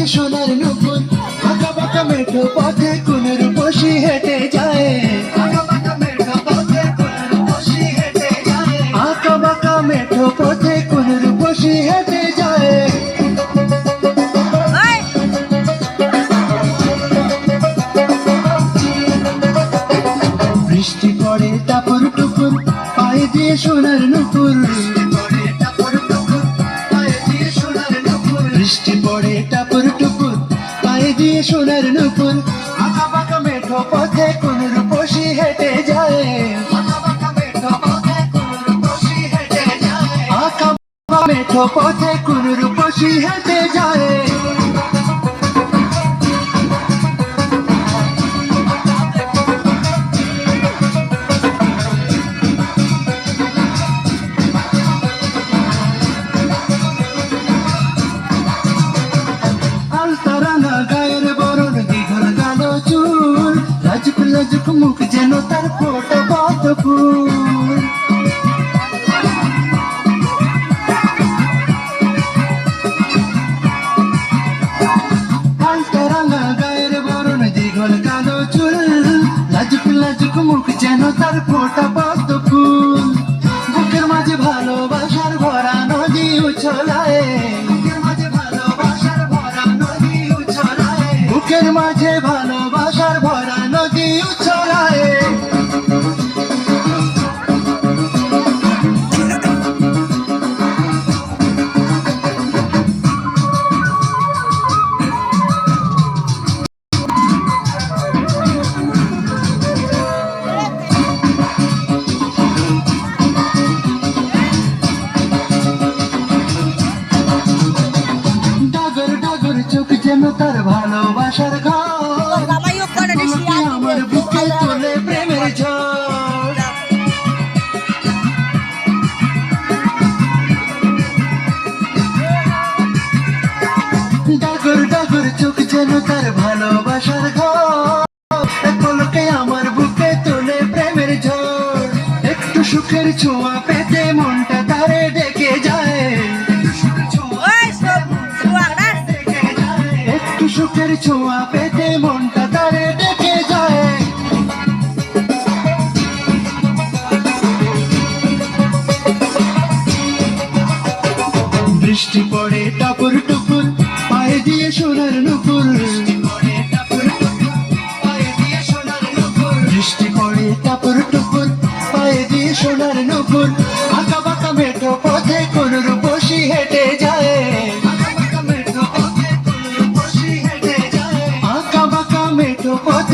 সোনার নুপুর আঁকা বাঁকা মেঠো পথে কোন রূপসী হেঁটে যায় আঁকা বাঁকা মেঠো পথে কোন রূপসী হেঁটে যায় আঁকা বাঁকা মেঠো পথে কোন রূপসী হেঁটে যায় বৃষ্টি পড়ে টাপুর টুপুর পায়ে দিয়ে সোনার নুপুর বৃষ্টি পড়ে টাপুর টুপুর পায়ে দিয়ে সোনার নুপুর আঁকা বাঁকা মেঠো পথে কোন রূপসী হেঁটে যায় আঁকা বাঁকা মেঠো পথে কোন রূপসী হেঁটে যায় আঁকা বাঁকা মেঠো পথে কোন রূপসী হেঁটে যায় লাজুক লাজুক মুখ যেন তার ফোটা পদ্ম ফুল হালকা রাঙা গায়ের বরণ দীঘল কালো চুল লাজুক লাজুক মুখ যেন তার ফোটা পদ্ম ফুল বুকের মাঝে ভালোবাসার ভরা নদী উছলায় বুকের মাঝে ভালোবাসার ভরা নদী উছলায় বুকের মাঝে ভালোবাসার ভরা নদী উছলায় ডাগর ডাগর চোখ যেন তার ভালোবাসার ঘর আমার বুকে তোলে প্রেমের ঝড় ডাগর ডাগর চোখ যেন তার ভালোবাসার ঘর পলকে আমার বুকে তোলে প্রেমের ঝড় একটু সুখের ছোঁয়া পেতে মনটা তারে ডেকে যায় একটু সুখের ছোঁয়া পেতে মনটা তারে ডেকে যায় বৃষ্টি পড়ে টাপুর টুপুর পায়ে দিয়ে সোনার নুপুর বৃষ্টি পড়ে টাপুর টুপুর পায়ে দিয়ে সোনার নুপুর আঁকা বাঁকা মেঠো পথে কোন রূপসী হেঁটে যায় আঁকা বাঁকা মেঠো পথে